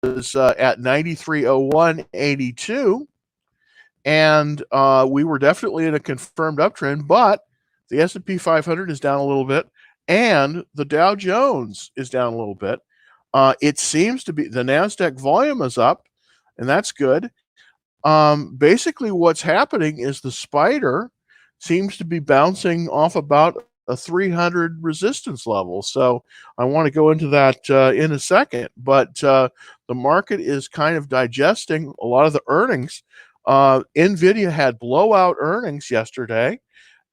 at 93.0182, and we were definitely in a confirmed uptrend, but the S&P 500 is down a little bit, and the Dow Jones is down a little bit. It seems to be the NASDAQ volume is up, and that's good. Basically, what's happening is the spider seems to be bouncing off about a 300 resistance level. So I want to go into that in a second. But the market is kind of digesting a lot of the earnings. Nvidia had blowout earnings yesterday,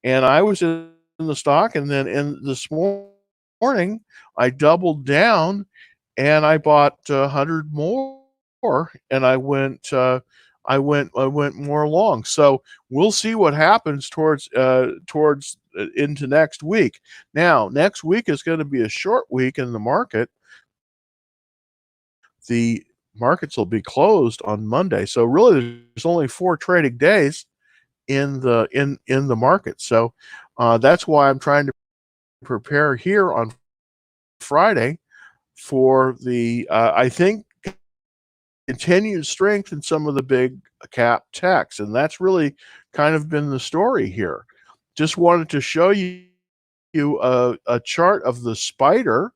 and I was in the stock, and then this morning I doubled down and I bought 100 more, and I went more long. So we'll see what happens towards into next week. Now, next week is going to be a short week in the market. The markets will be closed on Monday, so really there's only 4 trading days in the market. So that's why I'm trying to prepare here on Friday for the I think continued strength in some of the big cap techs, and that's really kind of been the story here. Just wanted to show you a chart of the spider.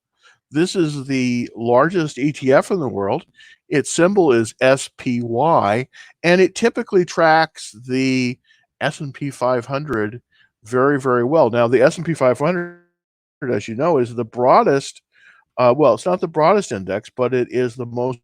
This is the largest ETF in the world. Its symbol is SPY, and it typically tracks the S&P 500 very, very well. Now, the S&P 500, as you know, is the broadest. Well, it's not the broadest index, but it is the most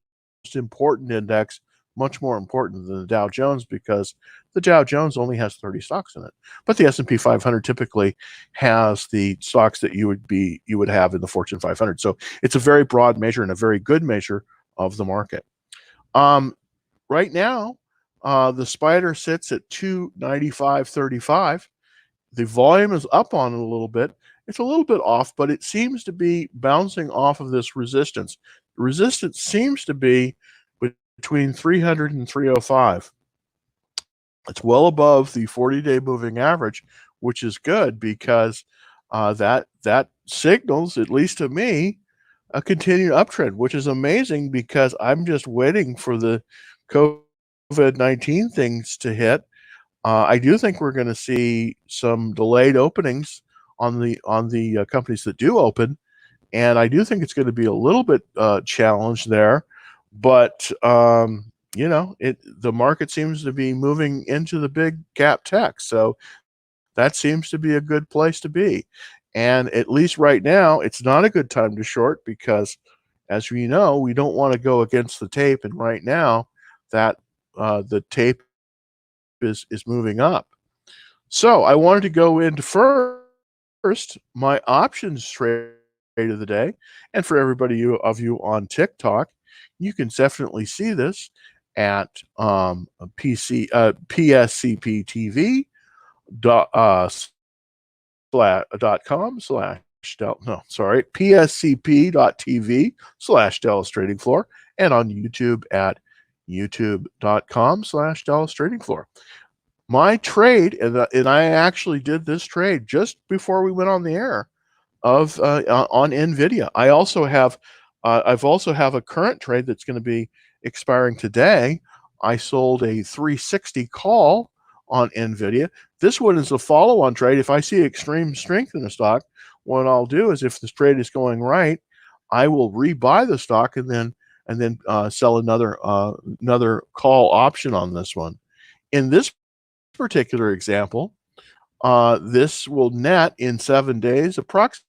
important index, much more important than the Dow Jones, because the Dow Jones only has 30 stocks in it. But the S&P 500 typically has the stocks that you would have in the Fortune 500. So it's a very broad measure and a very good measure of the market. Right now, the spider sits at 295.35. The volume is up on it a little bit. It's a little bit off, but it seems to be bouncing off of this resistance. The resistance seems to be between 300 and 305. It's well above the 40-day moving average, which is good because that signals, at least to me, a continued uptrend, which is amazing because I'm just waiting for the COVID-19 things to hit. I do think we're going to see some delayed openings on the companies that do open, and I do think it's going to be a little bit challenged there. But the market seems to be moving into the big cap tech, so that seems to be a good place to be. And at least right now, it's not a good time to short because, as we know, we don't want to go against the tape. And right now, that the tape is moving up. So I wanted to go into first my options trade of the day, and for everybody of you on TikTok, you can definitely see this at PSCPTV pscp.tv/Dallas Trading Floor, and on YouTube at youtube.com/Dallas Trading Floor. My trade, and I actually did this trade just before we went on the air, of on Nvidia. I also have I've also have a current trade that's going to be expiring today. I sold a 360 call on Nvidia. This one is a follow-on trade. If I see extreme strength in the stock, what I'll do is, if this trade is going right, I will rebuy the stock and then sell another call option on this one. In this particular example, this will net in 7 days approximately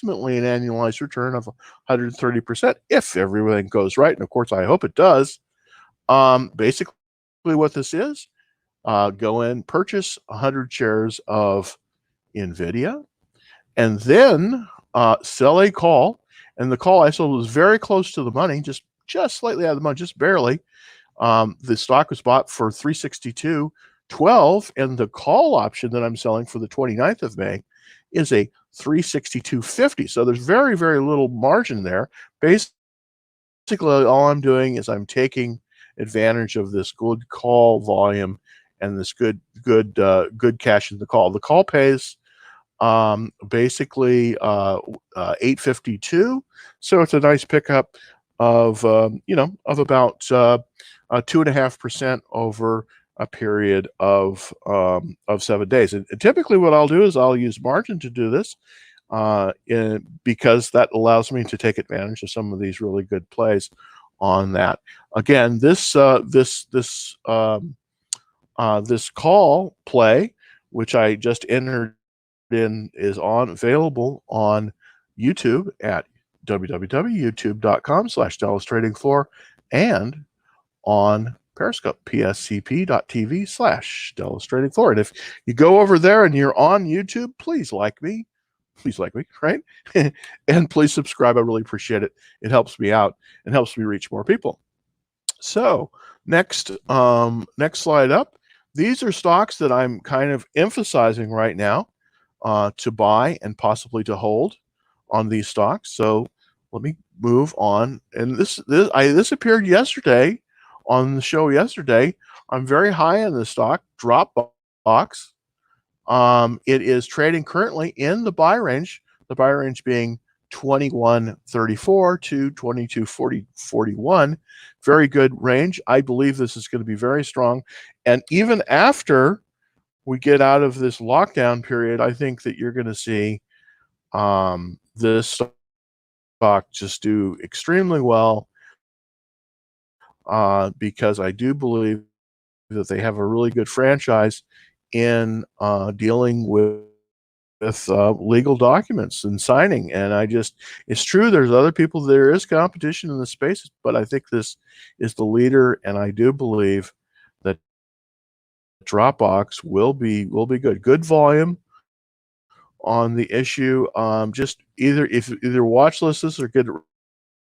an annualized return of 130% if everything goes right. And of course, I hope it does. Basically, what this is, go in, purchase 100 shares of Nvidia, and then sell a call. And the call I sold was very close to the money, just slightly out of the money, just barely. The stock was bought for $362.12, and the call option that I'm selling for the 29th of May is a $362.50. So there's very, very little margin there. Basically, all I'm doing is I'm taking advantage of this good call volume and this good cash in the call. The call pays basically $8.52, so it's a nice pickup. of of about 2.5% over a period of 7 days. And typically, what I'll do is I'll use margin to do this, because that allows me to take advantage of some of these really good plays on that. Again, this call play, which I just entered in, is on available on YouTube at www.youtube.com/Dallas Trading Floor, and on Periscope, pscp.tv/Dallas Trading Floor. And if you go over there and you're on YouTube, please like me, right? And please subscribe. I really appreciate it. It helps me out and helps me reach more people. So next slide up. These are stocks that I'm kind of emphasizing right now, to buy and possibly to hold on these stocks. So let me move on. And this appeared yesterday on the show yesterday. I'm very high on this stock, Dropbox. It is trading currently in the buy range. The buy range being 21.34 to 22.41. Very good range. I believe this is going to be very strong. And even after we get out of this lockdown period, I think that you're going to see this stock just do extremely well, because I do believe that they have a really good franchise in dealing with legal documents and signing. And it's true, there's other people, there is competition in the space, but I think this is the leader, and I do believe that Dropbox will be good. Good volume on the issue. Just either watch list this or get it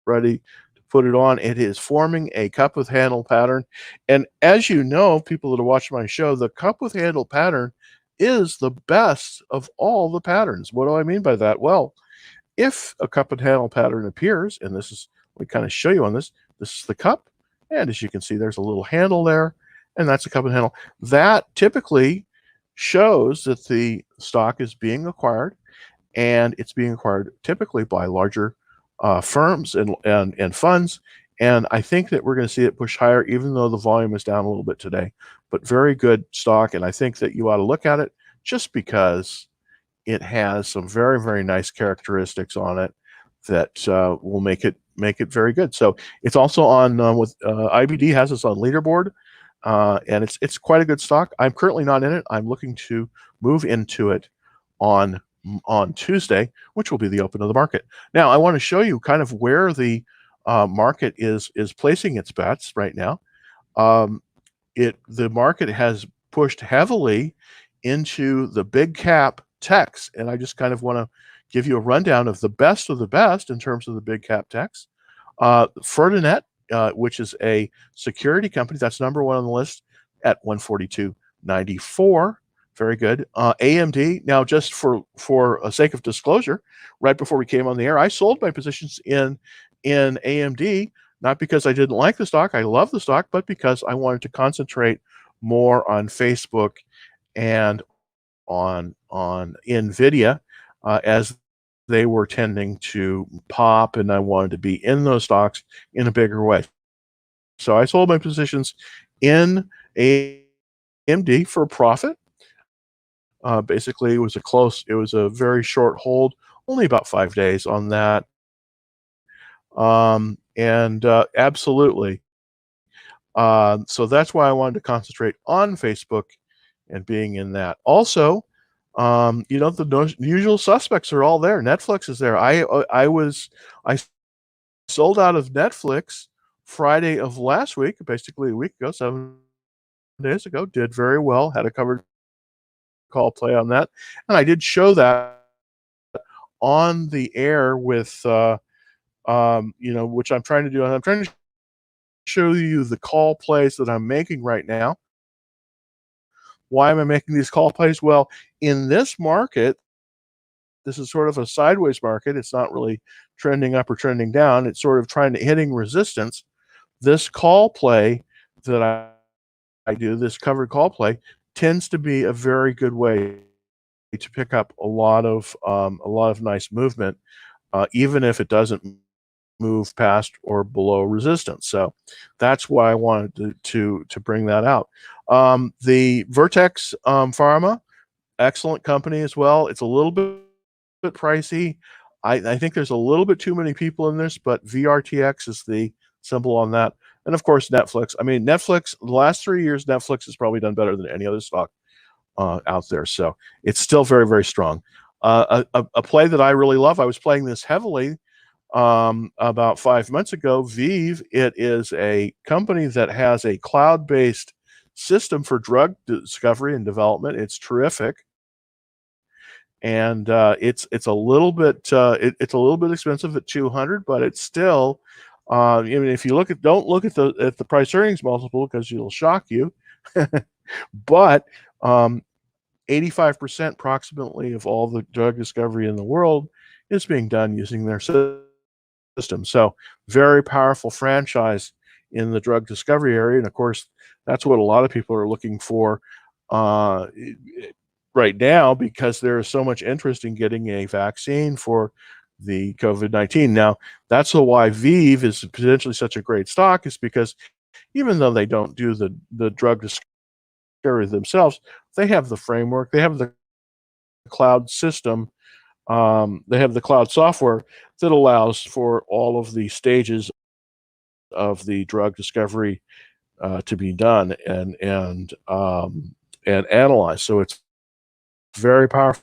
ready to put it on. It is forming a cup with handle pattern. And as you know, people that are watching my show, the cup with handle pattern is the best of all the patterns. What do I mean by that? Well, if a cup and handle pattern appears, and this is, we kind of show you on this is the cup, and as you can see, there's a little handle there, and that's a cup and handle. That typically shows that the stock is being acquired, and it's being acquired typically by larger firms and funds. And I think that we're going to see it push higher, even though the volume is down a little bit today. But very good stock, and I think that you ought to look at it just because it has some very, very nice characteristics on it that will make it very good. So it's also on with IBD has us on leaderboard, and it's quite a good stock. I'm currently not in it. I'm looking to move into it on Tuesday, which will be the open of the market. Now, I want to show you kind of where the market is placing its bets right now. The market has pushed heavily into the big cap techs, and I just kind of want to give you a rundown of the best in terms of the big cap techs. Fertinet, which is a security company, that's number one on the list at 142.94. Very good. AMD, now just for a sake of disclosure, right before we came on the air, I sold my positions in AMD, not because I didn't like the stock, I love the stock, but because I wanted to concentrate more on Facebook and on Nvidia, as they were tending to pop, and I wanted to be in those stocks in a bigger way. So I sold my positions in AMD for a profit. Basically, it was a very short hold, only about 5 days on that. And absolutely. So that's why I wanted to concentrate on Facebook and being in that. Also, the usual suspects are all there. Netflix is there. I sold out of Netflix Friday of last week, basically a week ago, 7 days ago. Did very well. Had a covered call play on that, and I did show that on the air with which I'm trying to do. I'm trying to show you the call plays that I'm making right now. Why am I making these call plays? Well, in this market, this is sort of a sideways market. It's not really trending up or trending down. It's sort of hitting resistance. This call play that I do, this covered call play, tends to be a very good way to pick up a lot of nice movement, even if it doesn't move past or below resistance. So that's why I wanted to bring that out. The Vertex Pharma, excellent company as well. It's a little bit pricey. I think there's a little bit too many people in this, but VRTX is the symbol on that. And of course, Netflix. I mean, Netflix, the last 3 years, Netflix has probably done better than any other stock out there. So it's still very, very strong. A play that I really love, I was playing this heavily about 5 months ago. Vive, it is a company that has a cloud-based system for drug discovery and development. It's terrific, and it's a little bit it's a little bit expensive at 200, but it's still. I mean, if you don't look at the price earnings multiple because it'll shock you, but 85% approximately of all the drug discovery in the world is being done using their system. So very powerful franchise in the drug discovery area. And of course, that's what a lot of people are looking for uh, right now because there is so much interest in getting a vaccine for the COVID-19. Now, that's why Vive is potentially such a great stock, is because even though they don't do the drug discovery themselves, they have the framework, they have the cloud system, they have the cloud software that allows for all of the stages of the drug discovery to be done and analyzed. So it's very powerful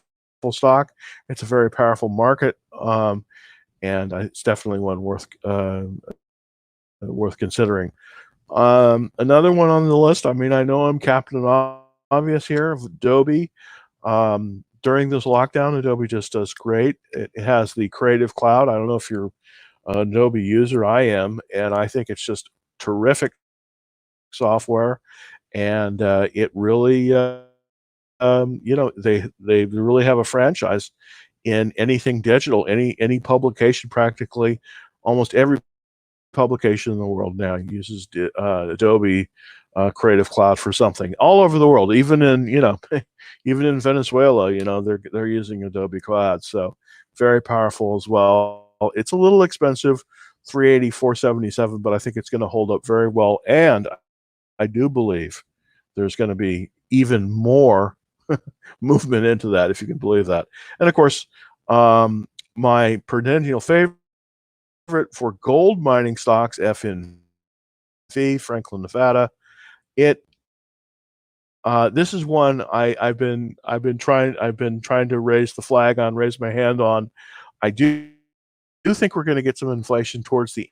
stock. It's a very powerful market, and it's definitely one worth considering. Another one on the list. I mean, I know I'm Captain Obvious here of Adobe. During this lockdown, Adobe just does great. It has the Creative Cloud. I don't know if you're an Adobe user. I am, and I think it's just terrific software. And it really, they really have a franchise in anything digital, any publication practically. Almost every publication in the world now uses Adobe Creative Cloud for something all over the world, even in even in Venezuela, they're using Adobe Cloud. So very powerful as well. It's a little expensive, 380, 477, but I think it's going to hold up very well. And I do believe there's going to be even more movement into that, if you can believe that. And of course, my perennial favorite for gold mining stocks, FNV, Franklin, Nevada. It This is one I've been trying to raise the flag on, raise my hand on. I do think we're going to get some inflation towards the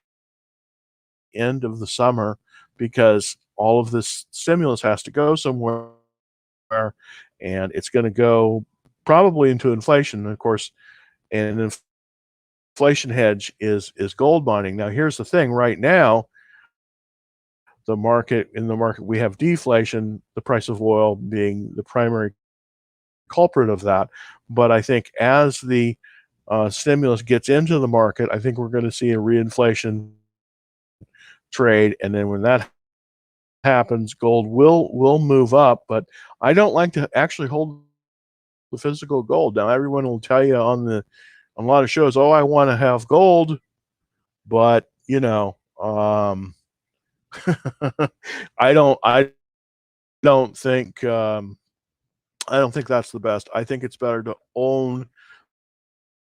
end of the summer because all of this stimulus has to go somewhere, and it's going to go probably into inflation. And of course, an inflation hedge is gold mining. Now, here's the thing: right now, in the market we have deflation, the price of oil being the primary culprit of that. But I think as the stimulus gets into the market, I think we're going to see a reinflation trade, and then when that happens, gold will move up. But I don't like to actually hold the physical gold. Now, everyone will tell you on a lot of shows, "Oh, I want to have gold," but I don't think I don't think that's the best. I think it's better to own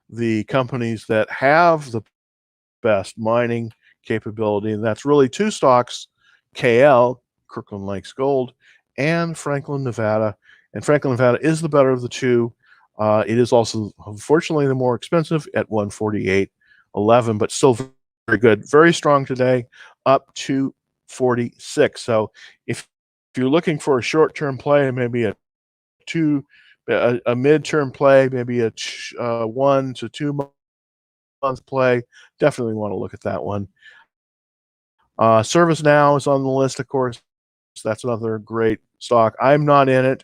the companies that have the best mining capability, and that's really two stocks: KL, Kirkland Lakes Gold, and Franklin, Nevada. And Franklin, Nevada is the better of the two. It is also, unfortunately, the more expensive at 148.11, but still very good, very strong today, up to 46. So if you're looking for a short-term play, maybe a midterm play, maybe a 1 to 2 month play, definitely want to look at that one. ServiceNow is on the list, of course. That's another great stock. I'm not in it,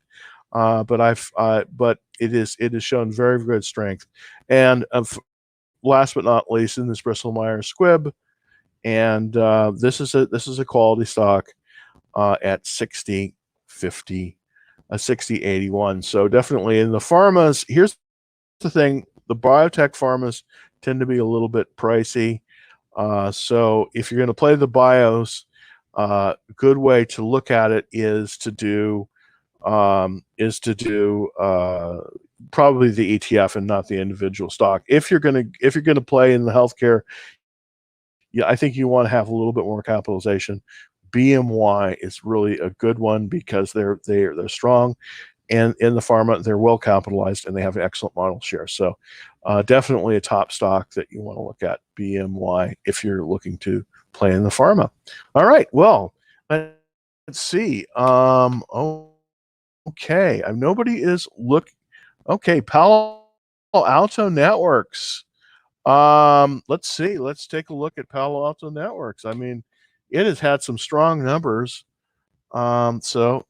but it is shown very good strength. And last but not least, in this Bristol Myers Squibb, and this is a quality stock at 60.50, 60.81. So definitely in the pharmas. Here's the thing: the biotech pharmas tend to be a little bit pricey. So if you're going to play the BIOS, a good way to look at it is to do probably the ETF and not the individual stock. If you're gonna play in the healthcare, yeah, I think you want to have a little bit more capitalization. BMY is really a good one because they're strong, and in the pharma they're well capitalized and they have excellent model share. So definitely a top stock that you want to look at, BMY, if you're looking to play in the pharma. All right, well, let's see. Okay, nobody is look. Okay, Palo Alto Networks. Let's see. Let's take a look at Palo Alto Networks. I mean, it has had some strong numbers. So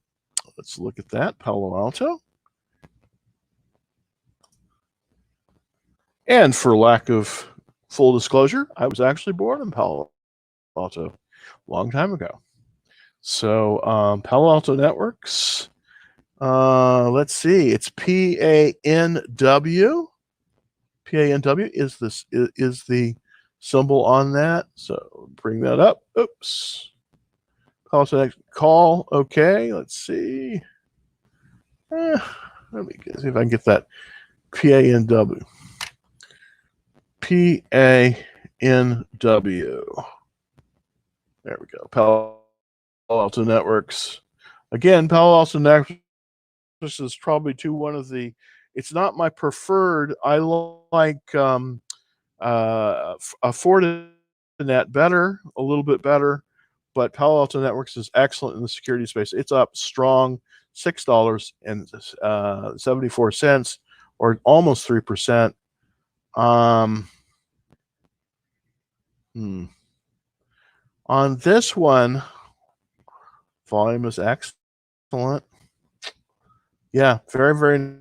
let's look at that, Palo Alto. And for lack of full disclosure, I was actually born in Palo Alto a long time ago. So Palo Alto Networks. Let's see. It's PANW. PANW is the symbol on that. So bring that up. Oops. Call to next call. Okay. Let's see. Let me see if I can get that. PANW. PANW. There we go. Palo Alto Networks. Again, Palo Alto Networks is probably one of the. It's not my preferred. I like Fortinet better, a little bit better, but Palo Alto Networks is excellent in the security space. It's up strong, $6.74, or almost 3%. Hmm. On this one, volume is excellent. Yeah, very, very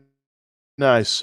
nice.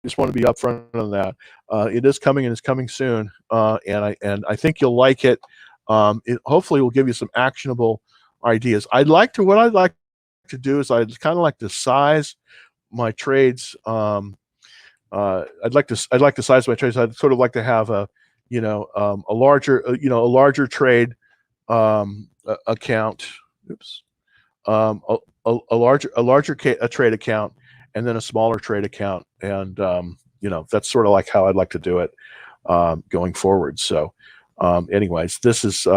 just want to be upfront on that. It is coming and it's coming soon, and I think you'll like it. It hopefully will give you some actionable ideas. What I'd like to do is I'd kind of like to size my trades. I'd like to size my trades. I'd sort of like to have a larger trade account. Oops. A trade account, and then a smaller trade account, and that's sort of like how I'd like to do it going forward. So, anyways, this is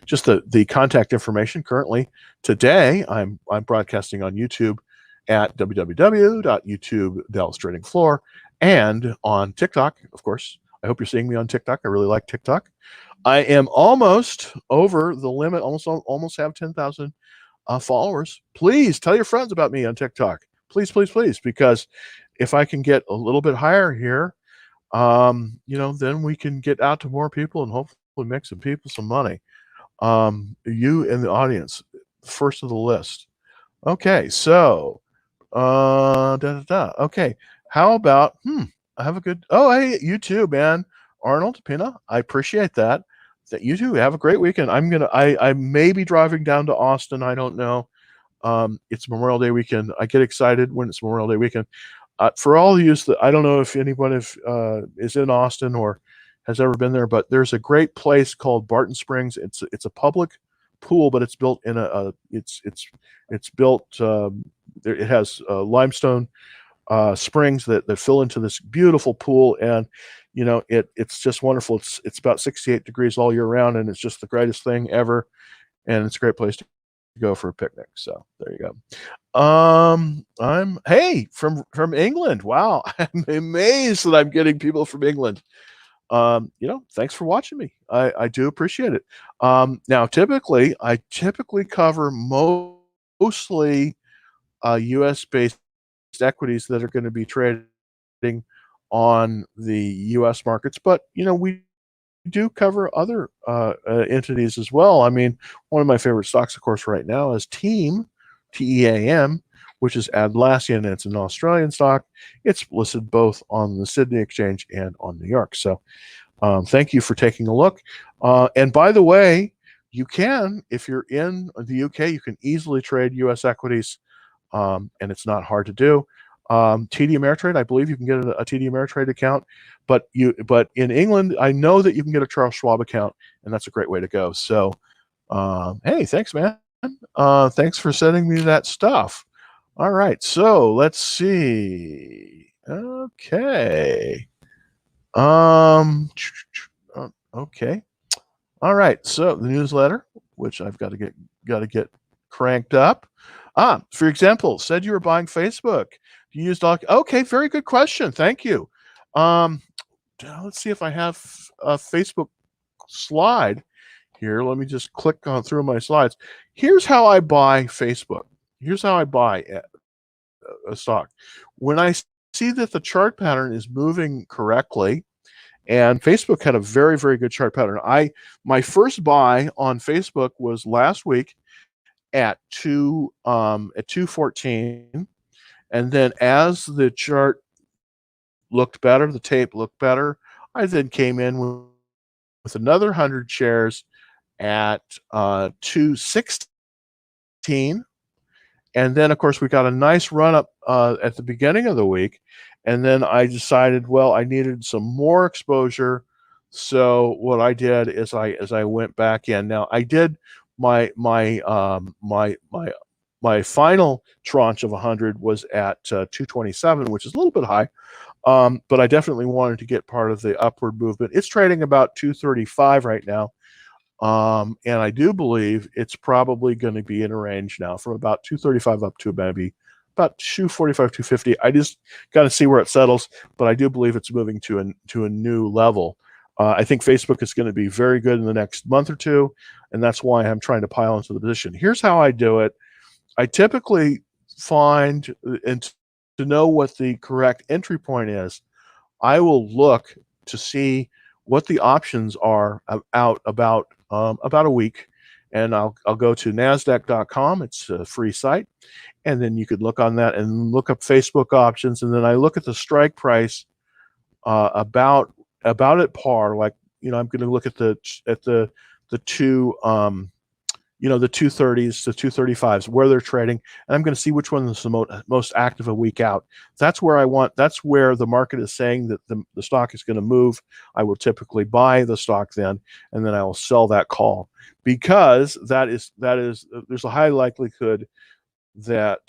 just the contact information. Currently, today I'm broadcasting on YouTube at www.youtube.com/tradingfloor, and on TikTok, of course. I hope you're seeing me on TikTok. I really like TikTok. I am almost over the limit. Almost have 10,000 followers. Please tell your friends about me on TikTok. Please, please, please, because if I can get a little bit higher here, then we can get out to more people and hopefully make some people some money. You in the audience, first of the list. Okay, so okay, how about I have a good. Oh, hey, you too, man. Arnold Pina, I appreciate that. That you too have a great weekend. I may be driving down to Austin. I don't know. It's Memorial Day weekend. I get excited when it's Memorial Day weekend. For all of you that I don't know if anyone is in Austin or has ever been there, but there's a great place called Barton Springs. It's a public pool, but it's built in it's built. It has limestone springs that fill into this beautiful pool, and it's just wonderful. It's about 68 degrees all year round, and it's just the greatest thing ever, and it's a great place to go for a picnic. So there you go. I'm from England. Wow, I'm amazed that I'm getting people from England. Thanks for watching me. I do appreciate it. Now I typically cover mostly US based equities that are going to be trading on the US markets, but we do cover other entities as well. I mean, one of my favorite stocks, of course, right now is TEAM, TEAM, which is Atlassian. It's an Australian stock. It's listed both on the Sydney Exchange and on New York. So thank you for taking a look. And by the way, you can, if you're in the UK, you can easily trade US equities, and it's not hard to do. TD Ameritrade, I believe you can get a TD Ameritrade account, but in England, I know that you can get a Charles Schwab account, and that's a great way to go. So, hey, thanks, man. Thanks for sending me that stuff. All right, so let's see. Okay. Okay. All right. So the newsletter, which I've got to get cranked up. For example, said you were buying Facebook. You used okay, very good question. Thank you. Let's see if I have a Facebook slide here. Let me just click on through my slides. Here's how I buy Facebook. Here's how I buy a stock. When I see that the chart pattern is moving correctly, and Facebook had a very, very good chart pattern. My first buy on Facebook was last week at 214, and then as the chart looked better, the tape looked better, I then came in with another 100 shares at 216, and then of course we got a nice run up at the beginning of the week, and then I decided, well, I needed some more exposure. So what I did is I went back in. Now I did my final tranche of 100 was at 227, which is a little bit high, but I definitely wanted to get part of the upward movement. It's trading about 235 right now, and I do believe it's probably going to be in a range now from about 235 up to maybe about 245, 250. I just got to see where it settles, but I do believe it's moving to a new level. I think Facebook is going to be very good in the next month or two, and that's why I'm trying to pile into the position. Here's how I do it. I typically find, and to know what the correct entry point is, I will look to see what the options are out about a week, and I'll go to Nasdaq.com. It's a free site, and then you could look on that and look up Facebook options, and then I look at the strike price about at par. Like, I'm going to look at the two the 230s, the 235s, where they're trading, and I'm going to see which one is the most active a week out. That's where the market is saying that the stock is going to move. I will typically buy the stock then, and then I will sell that call, because there's a high likelihood that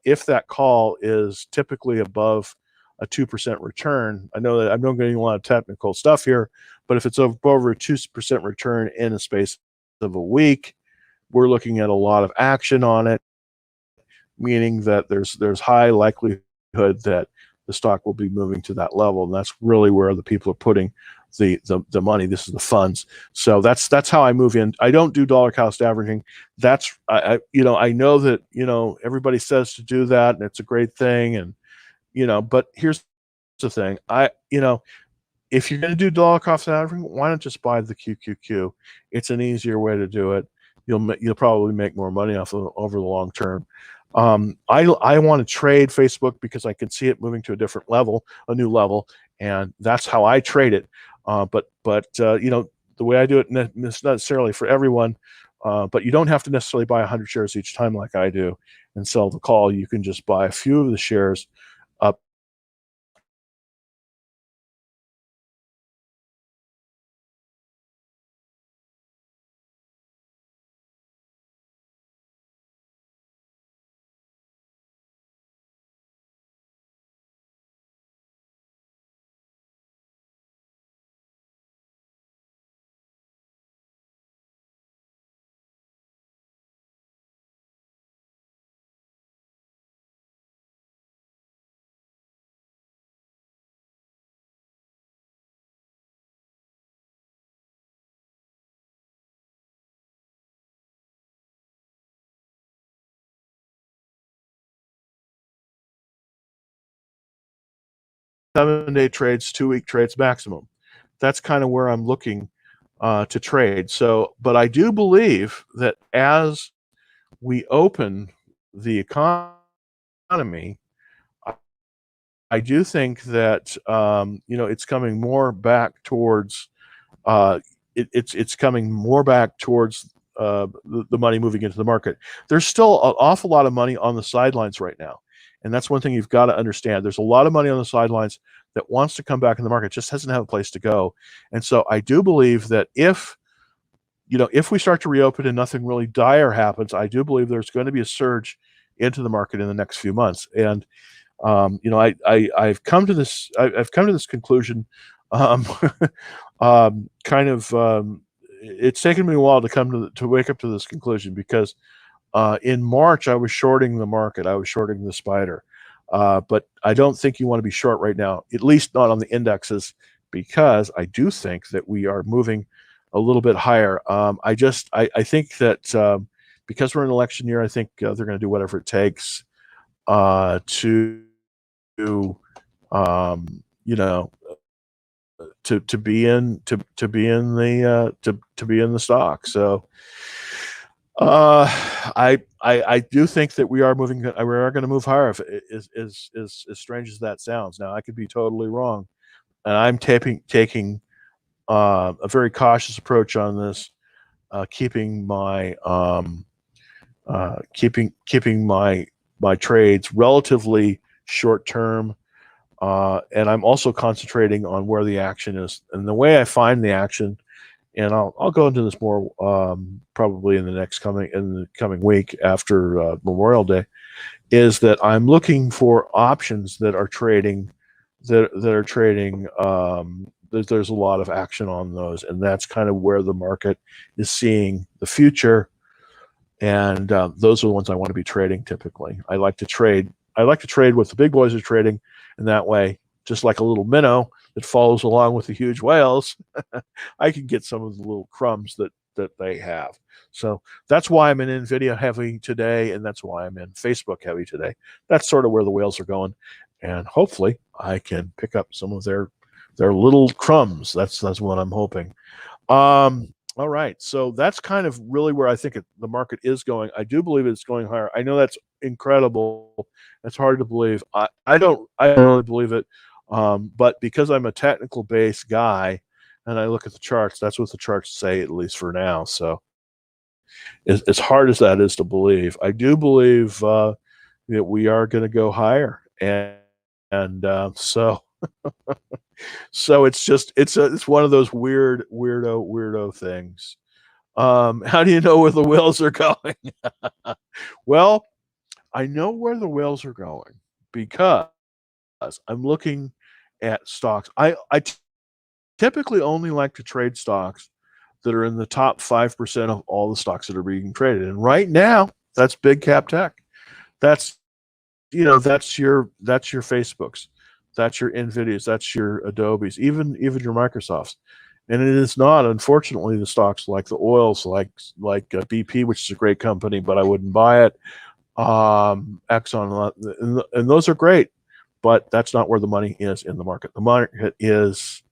if that call is typically above a 2% return, I know that I'm not getting a lot of technical stuff here, but if it's over a 2% return in a space of a week, we're looking at a lot of action on it, meaning that there's high likelihood that the stock will be moving to that level, and that's really where the people are putting the money. This is the funds. So that's how I move in. I don't do dollar cost averaging. That's I know that everybody says to do that, and it's a great thing, and but here's the thing. If you're going to do dollar cost averaging, why not just buy the QQQ? It's an easier way to do it. You'll probably make more money off of over the long term. I want to trade Facebook because I can see it moving to a different level, a new level, and that's how I trade it. But the way I do it, it's not necessarily for everyone. But you don't have to necessarily buy 100 shares each time like I do and sell the call. You can just buy a few of the shares up 7-day trades, 2-week trades maximum. That's kind of where I'm looking to trade. So, but I do believe that as we open the economy, I do think that it's coming more back towards it's coming more back towards the money moving into the market. There's still an awful lot of money on the sidelines right now, and that's one thing you've got to understand. There's a lot of money on the sidelines that wants to come back in the market, just doesn't have a place to go. And so I do believe that if we start to reopen and nothing really dire happens, I do believe there's going to be a surge into the market in the next few months. And I've come to this conclusion. Um, kind of, it's taken me a while to wake up to this conclusion, because in March I was shorting the market. I was shorting the spider, but I don't think you want to be short right now, at least not on the indexes, because I do think that we are moving a little bit higher. I think that because we're in an election year, I think they're going to do whatever it takes to you know to be in the stock. So I do think that we are going to move higher, if as strange as that sounds. Now I could be totally wrong, and I'm taking a very cautious approach on this, keeping my keeping my trades relatively short term, and I'm also concentrating on where the action is. And the way I find the action, and I'll go into this more probably in the coming week after Memorial Day, is that I'm looking for options that are trading there's a lot of action on those, and that's kind of where the market is seeing the future. And those are the ones I want to be trading typically. I like to trade what the big boys are trading, and that way, just like a little minnow that follows along with the huge whales, I can get some of the little crumbs that they have. So that's why I'm in Nvidia heavy today, and that's why I'm in Facebook heavy today. That's sort of where the whales are going, and hopefully I can pick up some of their little crumbs. That's what I'm hoping. All right. So that's kind of really where I think the market is going. I do believe it's going higher. I know that's incredible. It's hard to believe. I don't really believe it. But because I'm a technical based guy and I look at the charts, that's what the charts say, at least for now. So as hard as that is to believe, I do believe that we are going to go higher. And so it's just it's one of those weirdo things. How do you know where the whales are going? Well, I know where the whales are going because I'm looking at stocks. I typically only like to trade stocks that are in the top 5% of all the stocks that are being traded. And right now, that's big cap tech. That's that's your Facebooks, that's your Nvidias, that's your Adobes, even your Microsofts. And it is not, unfortunately, the stocks like the oils, like BP, which is a great company, but I wouldn't buy it. Exxon, and those are great, but that's not where the money is in the market. The market is,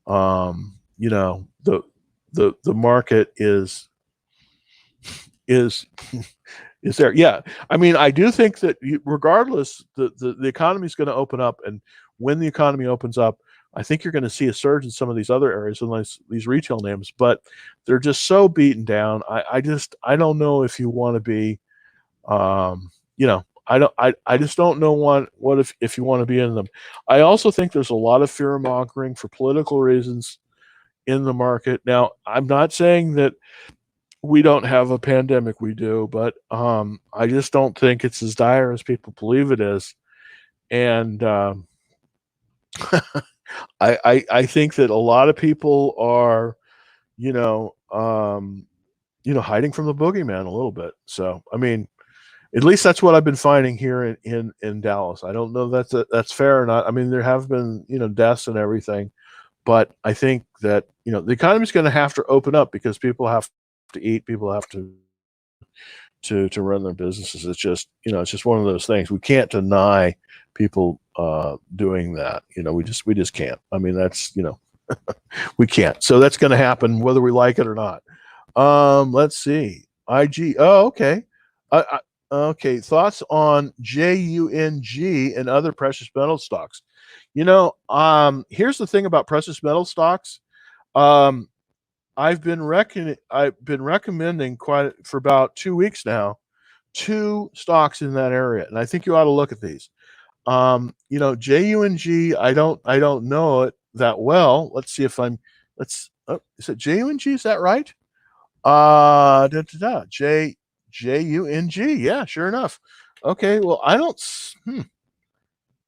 the market is is there. Yeah, I mean, I do think that regardless, the economy is going to open up, and when the economy opens up, I think you're going to see a surge in some of these other areas, and these retail names, but they're just so beaten down. I don't know if you want to be, I just don't know what if you want to be in them. I also think there's a lot of fear mongering for political reasons in the market. Now, I'm not saying that we don't have a pandemic, we do, but I just don't think it's as dire as people believe it is. And I think that a lot of people are, you know, um, hiding from the boogeyman a little bit. So, I mean, at least that's what I've been finding here in Dallas. I don't know if that's fair or not. I mean, there have been deaths and everything, but I think that the economy's going to have to open up because people have to eat, people have to run their businesses. It's just it's just one of those things. We can't deny people doing that. We just can't. I mean, that's we can't. So that's going to happen whether we like it or not. Let's see. IG. Oh, okay. Okay. Thoughts on JUNG and other precious metal stocks? Here's the thing about precious metal stocks. Um, I've been recommending quite for about 2 weeks now, two stocks in that area, and I think you ought to look at these. JUNG, I don't know it that well. Let's see if I'm let's is it JUNG? Is that right? Da, da, da, JUNG. Yeah, sure enough. Okay, well, I don't.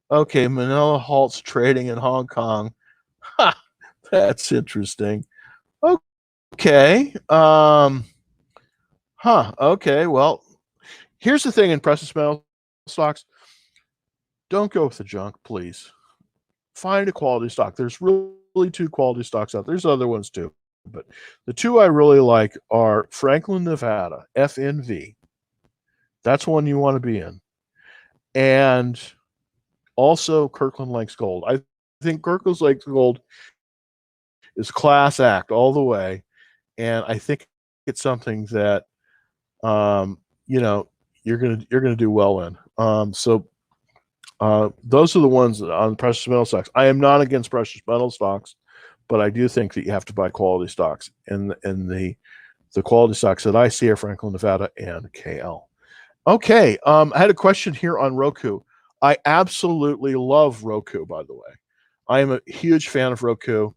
Okay, Manila halts trading in Hong Kong. Ha, that's interesting. Okay. Okay. Well, here's the thing in precious metal stocks. Don't go with the junk, please. Find a quality stock. There's really two quality stocks out there. There's other ones too, but the two I really like are Franklin, Nevada, FNV. That's one you want to be in. And also Kirkland Lakes Gold. I think Kirkland Lakes Gold is class act all the way. And I think it's something that um, you know you're gonna do well in. Those are the ones on precious metal stocks. I am not against precious metal stocks, but I do think that you have to buy quality stocks. And the quality stocks that I see are Franklin, Nevada, and KL. Okay, I had a question here on Roku. I absolutely love Roku, by the way. I am a huge fan of Roku.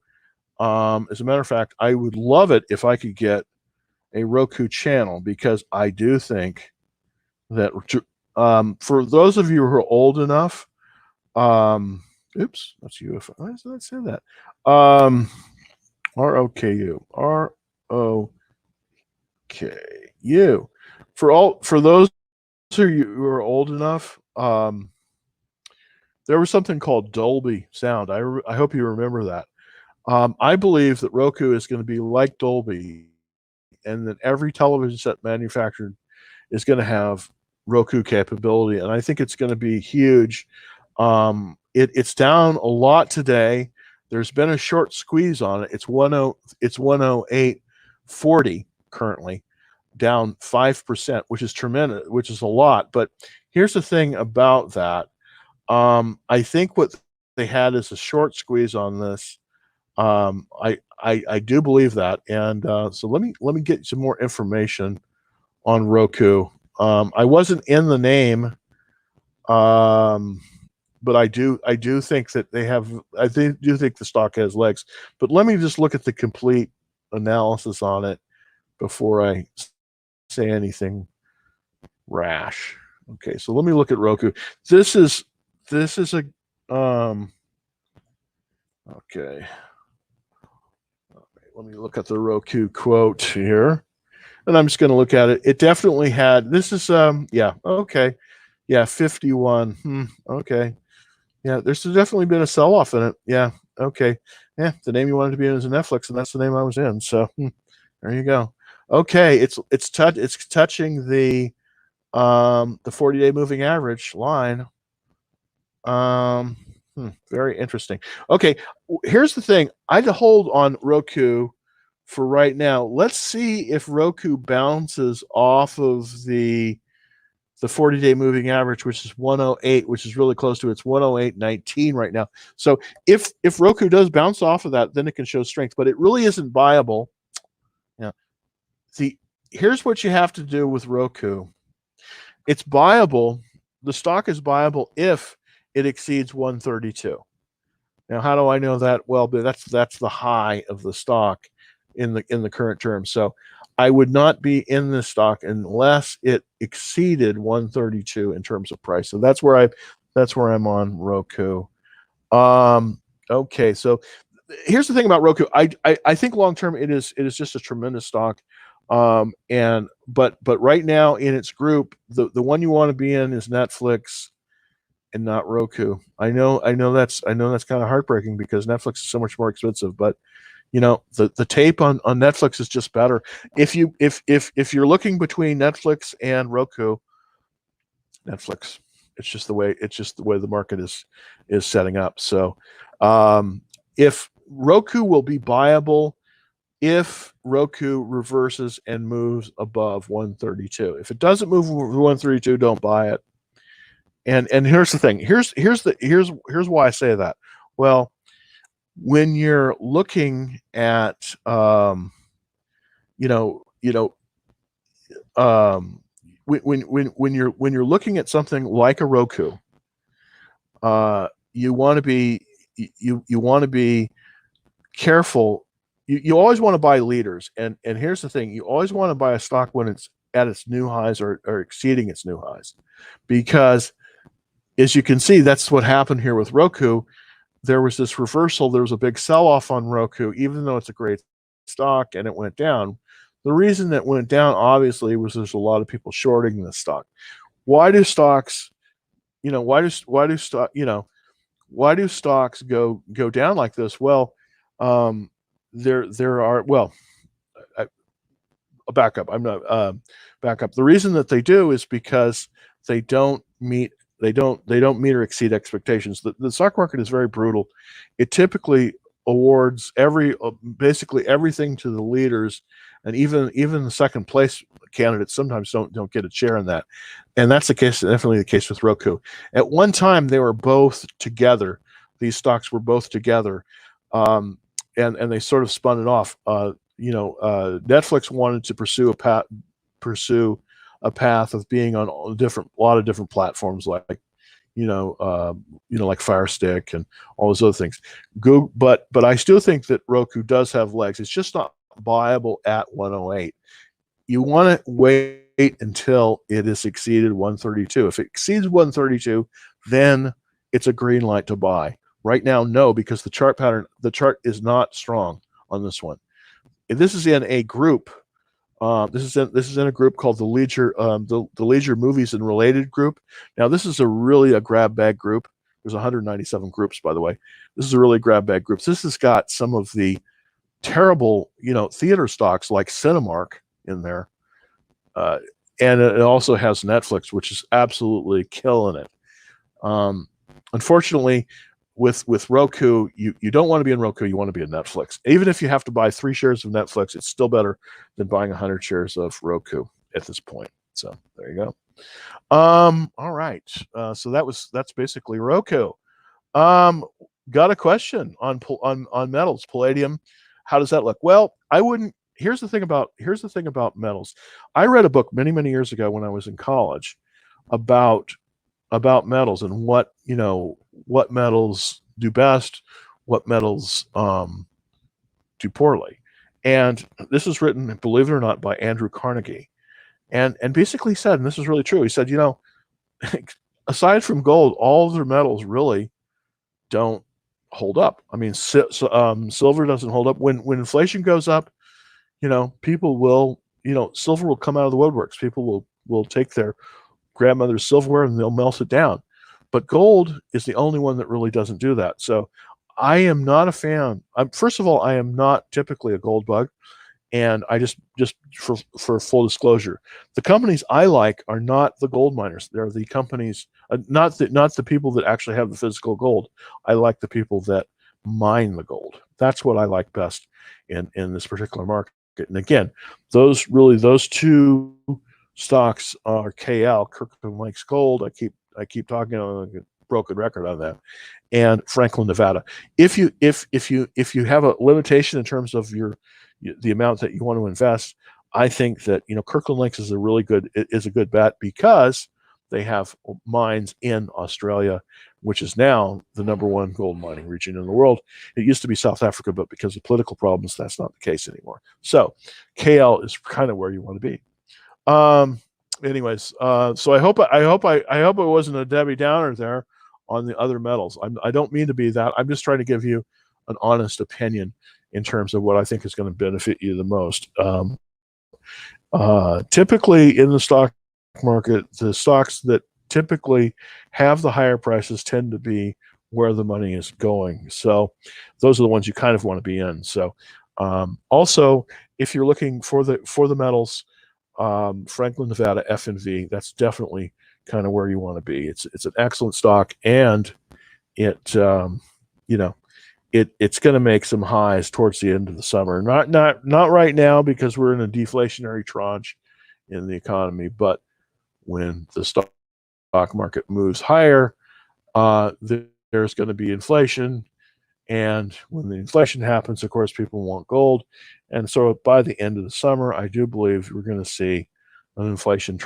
As a matter of fact, I would love it if I could get a Roku channel because I do think that for those of you who are old enough, oops, that's UFO. Why did I say that? ROKU. ROKU. For those of you who are old enough, there was something called Dolby Sound. I hope you remember that. I believe that Roku is going to be like Dolby, and that every television set manufactured is going to have Roku capability, and I think it's going to be huge. It's down a lot today. There's been a short squeeze on it. It's 108 40 currently, down 5%, which is tremendous, which is a lot. But here's the thing about that. I think what they had is a short squeeze on this. I do believe that, and so let me get some more information on Roku. I wasn't in the name, um, but I do think that they have. Do think the stock has legs. But let me just look at the complete analysis on it before I say anything rash. Okay, so let me look at Roku. This is a okay. Let me look at the Roku quote here, and I'm just going to look at it. It definitely had. This is yeah, okay, yeah, 51. Okay, yeah. There's definitely been a sell off in it. Yeah, okay, yeah. The name you wanted to be in is Netflix, and that's the name I was in. So there you go. Okay, it's touching the 40-day moving average line. Very interesting. Okay, here's the thing. I'd hold on Roku for right now. Let's see if Roku bounces off of the 40-day moving average, which is 108, which is really close to its 108.19 right now. So if Roku does bounce off of that, then it can show strength, but it really isn't viable. Yeah. See, here's what you have to do with Roku. It's buyable. The stock is buyable if it exceeds 132. Now, how do I know that? Well, that's the high of the stock in the current term. So I would not be in this stock unless it exceeded 132 in terms of price. So that's where I'm on Roku. Okay, so here's the thing about Roku. I think long term it is just a tremendous stock. But right now in its group, the one you want to be in is Netflix and not Roku. I know that's kind of heartbreaking because Netflix is so much more expensive, but the tape on Netflix is just better. If you're looking between Netflix and Roku, Netflix. It's just the way the market is setting up. So if Roku will be buyable if Roku reverses and moves above 132. If it doesn't move 132, don't buy it. And here's the thing. Here's why I say that. Well, when you're looking at when you're looking at something like a Roku, you want to be careful. You always want to buy leaders, and here's the thing: you always want to buy a stock when it's at its new highs or exceeding its new highs, because as you can see, that's what happened here with Roku. There was this reversal. There was a big sell-off on Roku, even though it's a great stock, and it went down. The reason that went down, obviously, was there's a lot of people shorting this stock. Why do stocks, why do stocks go down like this? Well, there are a backup. I'm not backup. The reason that they do is because they don't meet or exceed expectations. The stock market is very brutal. It typically awards basically everything to the leaders, and even the second place candidates sometimes don't get a share in that. And that's definitely the case with Roku. At one time, they were both together. These stocks were both together, and they sort of spun it off. Netflix wanted to pursue a path of being on a lot of different platforms, like like Fire Stick and all those other things. Google, but I still think that Roku does have legs. It's just not buyable at 108. You want to wait until it has exceeded 132. If it exceeds 132, then it's a green light to buy. Right now, no, because the chart is not strong on this one. If this is in a group. This is in a group called the Leisure Movies and Related group. Now, this is really a grab bag group. There's 197 groups, by the way. This is a really grab bag group. This has got some of the terrible, theater stocks like Cinemark in there, and it also has Netflix, which is absolutely killing it. Unfortunately, with Roku, you don't want to be in Roku. You want to be in Netflix. Even if you have to buy 3 shares of Netflix, it's still better than buying 100 shares of Roku at this point. So there you go. All right. So that's basically Roku. Got a question on metals, palladium. How does that look? Well, I wouldn't. Here's the thing about metals. I read a book many years ago when I was in college about metals and what metals do best, what metals do poorly. And this is written, believe it or not, by Andrew Carnegie, and basically said, and this is really true. He said, aside from gold, all other metals really don't hold up. I mean, silver doesn't hold up when inflation goes up. People will, silver will come out of the woodworks. People will take their grandmother's silverware and they'll melt it down. But gold is the only one that really doesn't do that. So I am not a fan. First of all, I am not typically a gold bug. And I just for full disclosure, the companies I like are not the gold miners. They're the companies, not the people that actually have the physical gold. I like the people that mine the gold. That's what I like best in this particular market. And again, those two stocks are KL, Kirkland Lakes Gold. I keep talking on a broken record on that, and Franklin, Nevada. If you have a limitation in terms of the amount that you want to invest, I think that Kirkland Lakes is a good bet because they have mines in Australia, which is now the #1 gold mining region in the world. It used to be South Africa, but because of political problems, that's not the case anymore. So KL is kind of where you want to be. Anyways, so I hope it wasn't a Debbie Downer there on the other metals. I don't mean to be that. I'm just trying to give you an honest opinion in terms of what I think is going to benefit you the most. Typically in the stock market, the stocks that typically have the higher prices tend to be where the money is going. So those are the ones you kind of want to be in. So also, if you're looking for the metals, Franklin, Nevada, FNV, that's definitely kind of where you want to be. It's an excellent stock, and it's going to make some highs towards the end of the summer. Not right now because we're in a deflationary tranche in the economy, but when the stock market moves higher, there's going to be inflation. And when the inflation happens, of course, people want gold. And so by the end of the summer, I do believe we're going to see an inflation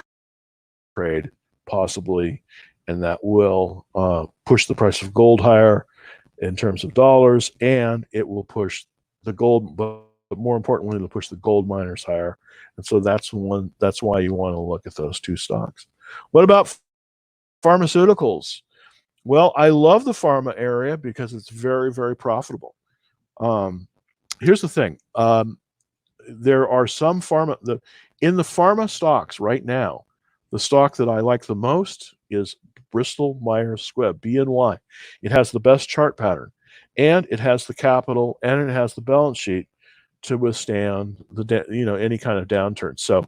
trade, possibly, and that will push the price of gold higher in terms of dollars, and it will push the gold, but more importantly, it'll push the gold miners higher. And so that's why you want to look at those two stocks. What about pharmaceuticals? Well, I love the pharma area because it's very, very profitable. Here's the thing. There are some in the pharma stocks right now, the stock that I like the most is Bristol Myers Squibb, BNY. It has the best chart pattern, and it has the capital, and it has the balance sheet to withstand any kind of downturn. So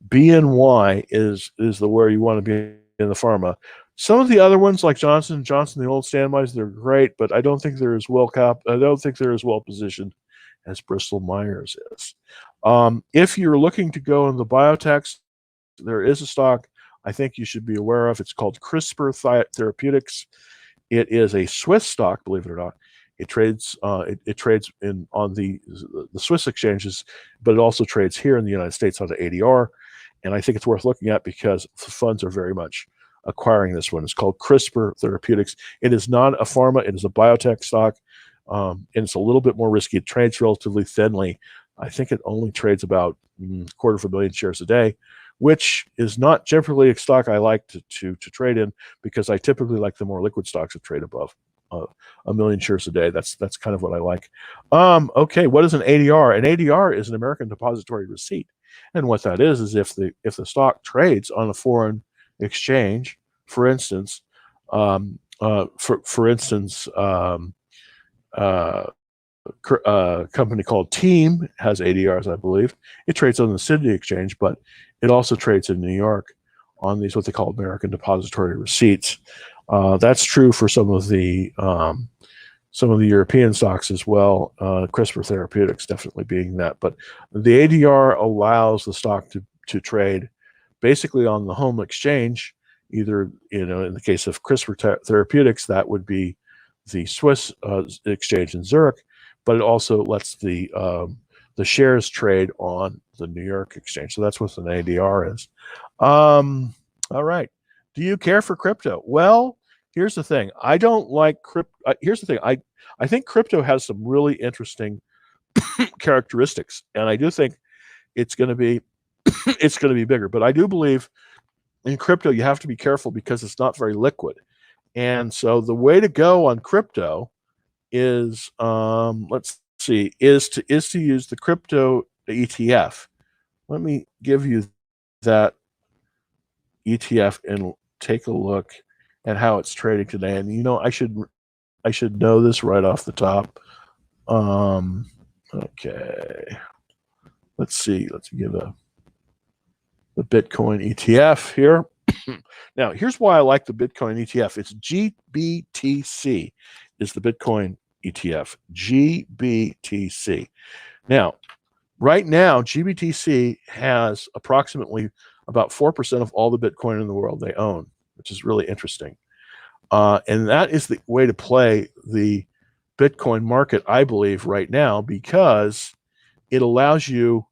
BNY is the where you want to be in the pharma. Some of the other ones, like Johnson & Johnson, the old standbys, they're great, but I don't think they're as well positioned as Bristol Myers is. If you're looking to go in the biotechs, there is a stock I think you should be aware of. It's called CRISPR Therapeutics. It is a Swiss stock, believe it or not. It trades on the Swiss exchanges, but it also trades here in the United States on the ADR. And I think it's worth looking at because the funds are very much acquiring this one. It's called CRISPR Therapeutics. It is not a pharma. It is a biotech stock, and it's a little bit more risky. It trades relatively thinly. I think it only trades about 250,000 shares a day, which is not generally a stock I like to trade in because I typically like the more liquid stocks that trade above 1 million shares a day. That's kind of what I like. Okay, what is an ADR? An ADR is an American Depository Receipt, and what that is if the stock trades on a foreign exchange, for instance, a company called Team has ADRs, I believe. It trades on the Sydney exchange, but it also trades in New York on what they call American Depository Receipts. That's true for some of the some of the European stocks as well. CRISPR Therapeutics definitely being that, but the ADR allows the stock to trade basically on the home exchange. Either, in the case of CRISPR Therapeutics, that would be the Swiss exchange in Zurich, but it also lets the shares trade on the New York exchange. So that's what an ADR is. All right. Do you care for crypto? Well, here's the thing. I don't like crypto. Here's the thing. I think crypto has some really interesting characteristics, and I do think it's going to be it's going to be bigger. But I do believe in crypto you have to be careful because it's not very liquid. And so the way to go on crypto is let's see is to use the crypto ETF. Let me give you that ETF and take a look at how it's trading today. And I should know this right off the top. Okay. Let's see. Let's give the Bitcoin ETF here. Now, here's why I like the Bitcoin ETF. It's GBTC is the Bitcoin ETF. GBTC. Now, right now, GBTC has approximately about 4% of all the Bitcoin in the world they own, which is really interesting. And that is the way to play the Bitcoin market, I believe, right now, because it allows you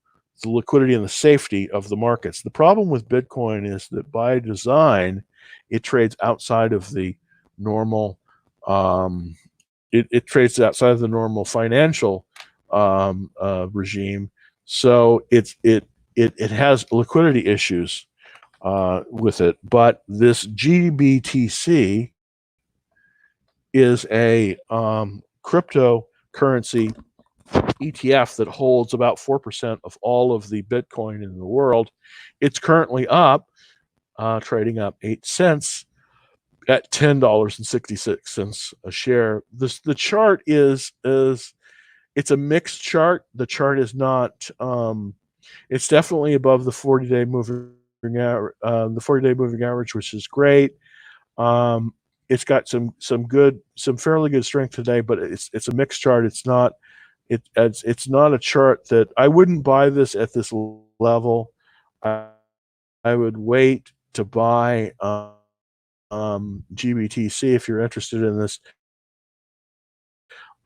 the liquidity and the safety of the markets. The problem with Bitcoin is that by design, it trades outside of the normal. It trades outside of the normal financial regime, so it has liquidity issues with it. But this GBTC is a cryptocurrency ETF that holds about 4% of all of the Bitcoin in the world. It's currently up, trading up 8 cents at $10.66 a share. The chart is it's a mixed chart. The chart is not. It's definitely above the 40-day moving average. The 40-day moving average, which is great. It's got some fairly good strength today, but it's a mixed chart. It's not not a chart that I wouldn't buy this at this level. I would wait to buy GBTC if you're interested in this.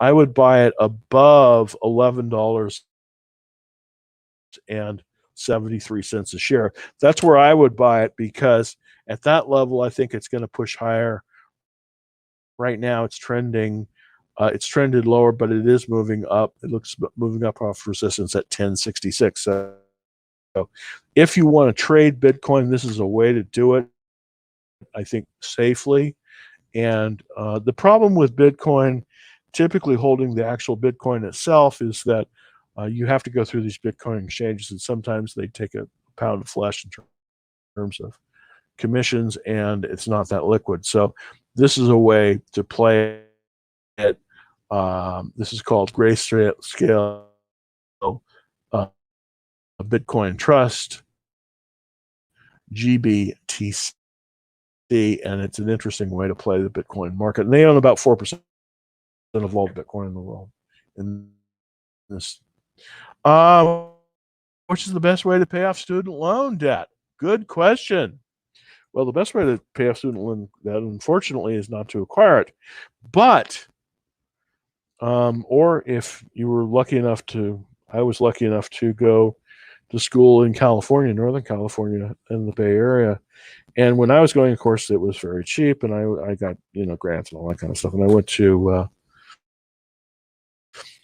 I would buy it above $11.73 a share. That's where I would buy it, because at that level, I think it's going to push higher. Right now, it's trending. It's trended lower, but it is moving up. It looks moving up off resistance at 1066. So if you want to trade Bitcoin, this is a way to do it, I think, safely. And the problem with Bitcoin, typically holding the actual Bitcoin itself, is that you have to go through these Bitcoin exchanges, and sometimes they take a pound of flesh in terms of commissions, and it's not that liquid. So this is a way to play it. This is called Grayscale Bitcoin Trust, GBTC, and it's an interesting way to play the Bitcoin market. And they own about 4% of all Bitcoin in the world. In this, which is the best way to pay off student loan debt? Good question. Well, the best way to pay off student loan debt, unfortunately, is not to acquire it. But, or if you were lucky enough to, I was lucky enough to go to school in California, Northern California, in the Bay Area. And when I was going, of course, it was very cheap, and I got grants and all that kind of stuff. And I went to,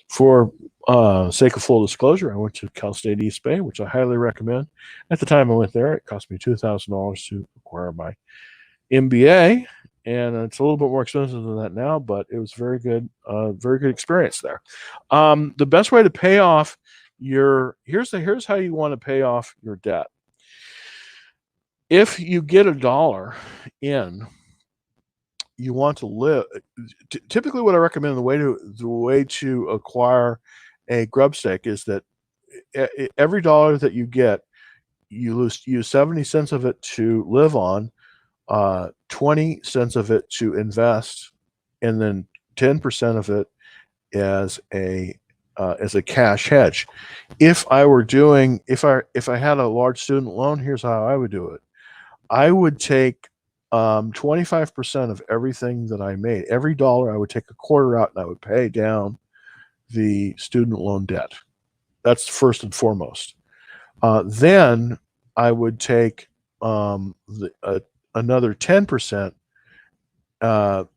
for sake of full disclosure, I went to Cal State East Bay, which I highly recommend. At the time I went there, it cost me $2,000 to acquire my MBA, and it's a little bit more expensive than that now, but it was very good experience there. The best way to pay off here's how you want to pay off your debt. If you get $1 in, you want to live. Typically, what I recommend, the way to acquire a grub stake, is that every dollar that you get, you use 70 cents of it to live on, 20 cents of it to invest, and then 10% of it as a cash hedge. If I were doing, if I had a large student loan, here's how I would do it. I would take 25% of everything that I made. Every dollar, I would take a quarter out and I would pay down the student loan debt. That's first and foremost. Then I would take another 10%, another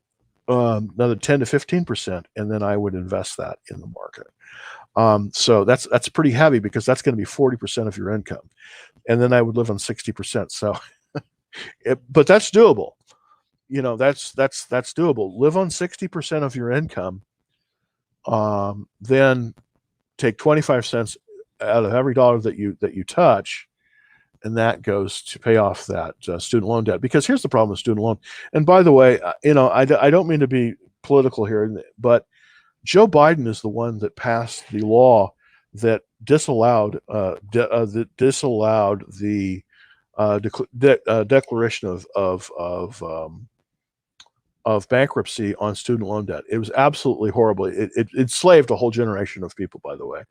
10 to 15%, and then I would invest that in the market. So that's pretty heavy because that's going to be 40% of your income, and then I would live on 60%. So, but that's doable. You know, that's doable. Live on 60% of your income, then take 25 cents out of every dollar that you touch, and that goes to pay off that student loan debt. Because here's the problem with student loan. And by the way, you know, I don't mean to be political here, but Joe Biden is the one that passed the law that disallowed the declaration of bankruptcy on student loan debt. It was absolutely horrible. It enslaved a whole generation of people, by the way,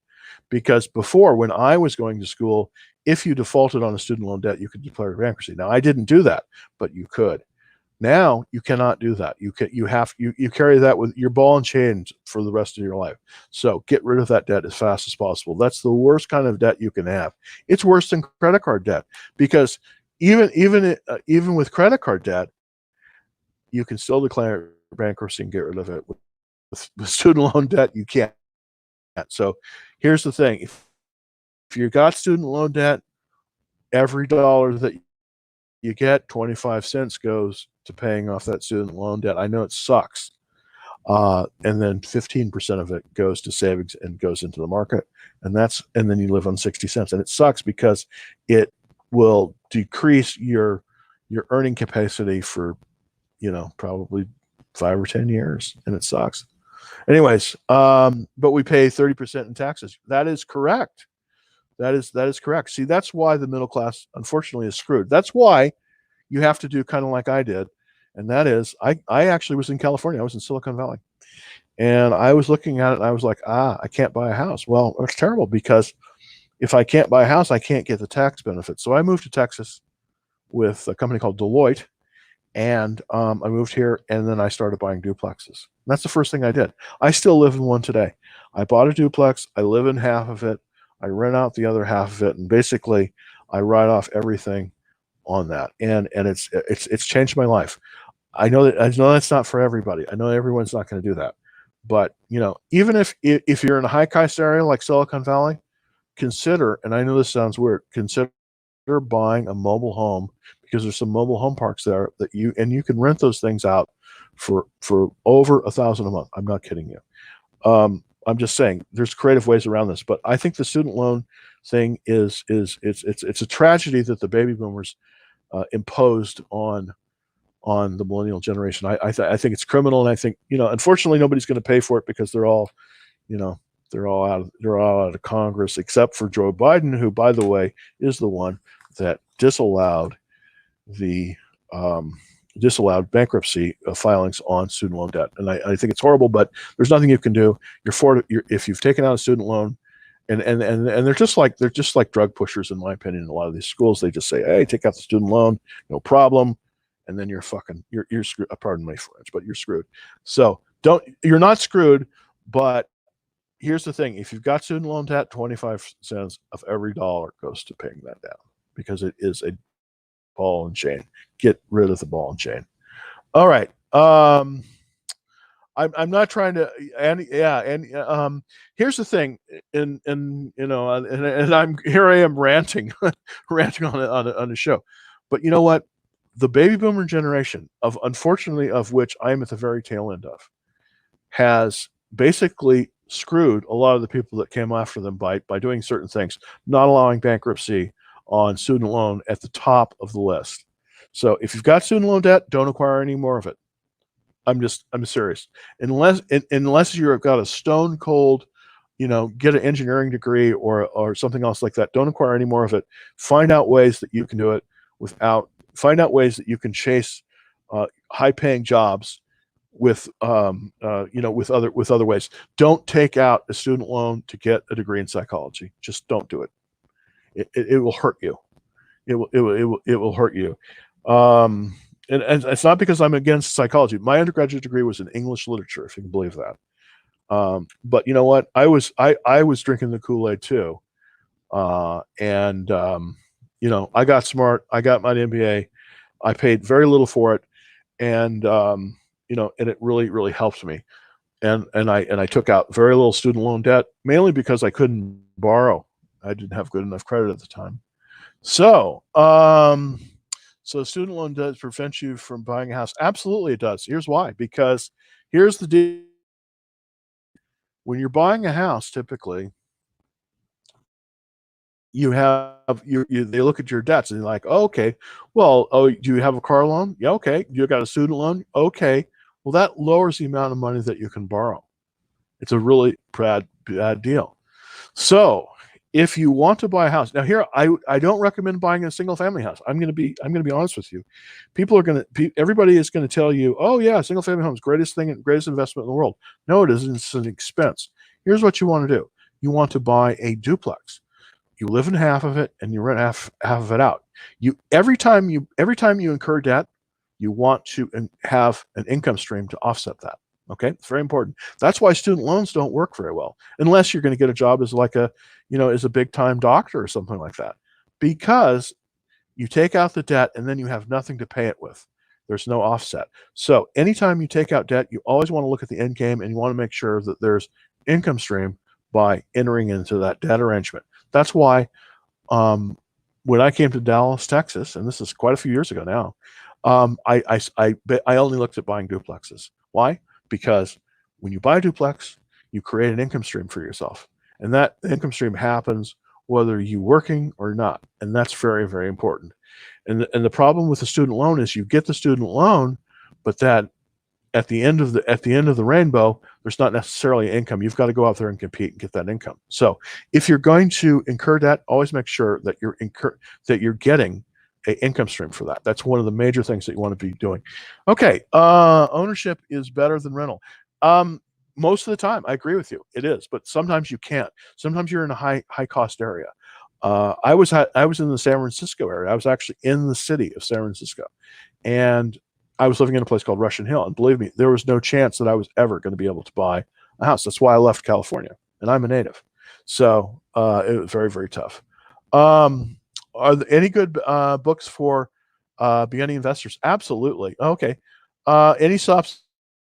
because before, when I was going to school, if you defaulted on a student loan debt, you could declare bankruptcy. Now, I didn't do that, but you could. Now you cannot do that. You carry that with your ball and chain for the rest of your life. So get rid of that debt as fast as possible. That's the worst kind of debt you can have. It's worse than credit card debt, because even with credit card debt, you can still declare bankruptcy and get rid of it. With student loan debt, you can't. So here's the thing: if you got student loan debt, every dollar that you get, 25 cents goes to paying off that student loan debt. I know it sucks. And then 15% of it goes to savings and goes into the market. And then you live on 60 cents. And it sucks because it will decrease your earning capacity for, you know, probably 5 or 10 years. And it sucks. Anyways, but we pay 30% in taxes. That is correct. That is correct. See, that's why the middle class, unfortunately, is screwed. That's why you have to do kind of like I did. And that is, I actually was in California. I was in Silicon Valley. And I was looking at it and I was like, I can't buy a house. Well, it's terrible, because if I can't buy a house, I can't get the tax benefits. So I moved to Texas with a company called Deloitte. And I moved here, and then I started buying duplexes. And that's the first thing I did. I still live in one today. I bought a duplex. I live in half of it. I rent out the other half of it. And basically, I write off everything on that. And it's changed my life. I know that's not for everybody. I know everyone's not going to do that. But, you know, even if you're in a high-cost area like Silicon Valley, consider, and I know this sounds weird, consider buying a mobile home, because there's some mobile home parks there that you can rent those things out for over $1,000 a month. I'm not kidding you. I'm just saying there's creative ways around this. But I think the student loan thing it's a tragedy that the baby boomers imposed on the millennial generation. I think it's criminal, and I think, you know, unfortunately, nobody's going to pay for it, because they're all out of Congress, except for Joe Biden, who, by the way, is the one that disallowed bankruptcy filings on student loan debt. And I think it's horrible, but there's nothing you can do. If you've taken out a student loan, and they're just like drug pushers, in my opinion. In a lot of these schools, they just say, hey, take out the student loan, no problem. And then you're screwed. Pardon my French, but you're screwed. So you're not screwed, but here's the thing: if you've got student loan debt, 25 cents of every dollar goes to paying that down, because it is a ball and chain. Get rid of the ball and chain. All right. I'm not trying to, and here's the thing, and you know, and I am ranting, ranting on the show, but you know what? The baby boomer generation, unfortunately, of which I am at the very tail end of, has basically screwed a lot of the people that came after them by doing certain things, not allowing bankruptcy on student loan at the top of the list. So if you've got student loan debt, don't acquire any more of it. I'm serious. Unless you've got a stone cold, you know, get an engineering degree or something else like that, don't acquire any more of it. Find out ways that you can do it find out ways that you can chase high paying jobs with other ways. Don't take out a student loan to get a degree in psychology. Just don't do it. It will hurt you. It will hurt you. Um, and it's not because I'm against psychology. My undergraduate degree was in English literature, if you can believe that. But you know what? I was drinking the Kool-Aid too. And I got smart. I got my MBA. I paid very little for it, and and it really helped me. And I took out very little student loan debt, mainly because I couldn't borrow. I didn't have good enough credit at the time. So student loan does prevent you from buying a house. Absolutely, it does. Here's why. Because here's the deal: when you're buying a house, typically they look at your debts and they're like, oh, okay, well, oh, do you have a car loan? Yeah, okay. You got a student loan? Okay. Well, that lowers the amount of money that you can borrow. It's a really bad deal. So if you want to buy a house, now here I don't recommend buying a single family house. I'm gonna be honest with you. Everybody is gonna tell you, oh yeah, single family home is greatest thing, greatest investment in the world. No, it isn't. It's an expense. Here's what you want to do. You want to buy a duplex. You live in half of it and you rent half of it out. Every time you incur debt, you want to have an income stream to offset that. Okay, it's very important. That's why student loans don't work very well unless you're going to get a job as as a big time doctor or something like that, because you take out the debt and then you have nothing to pay it with. There's no offset. So anytime you take out debt, you always want to look at the end game and you want to make sure that there's income stream by entering into that debt arrangement. That's why when I came to Dallas, Texas, and this is quite a few years ago now, I only looked at buying duplexes. Why? Because when you buy a duplex, you create an income stream for yourself, and that income stream happens whether you're working or not, and that's very, very important. And the problem with the student loan is you get the student loan, but that at the end of the rainbow, there's not necessarily income. You've got to go out there and compete and get that income. So if you're going to incur debt, always make sure that you're getting an income stream for that. That's one of the major things that you want to be doing. Okay, ownership is better than rental. Most of the time, I agree with you. It is, but sometimes you can't. Sometimes you're in a high cost area. I was in the San Francisco area. I was actually in the city of San Francisco, and I was living in a place called Russian Hill, and believe me, there was no chance that I was ever going to be able to buy a house. That's why I left California, and I'm a native. So it was very, very tough. Are there any good books for beginning investors? Absolutely. Okay. Any stops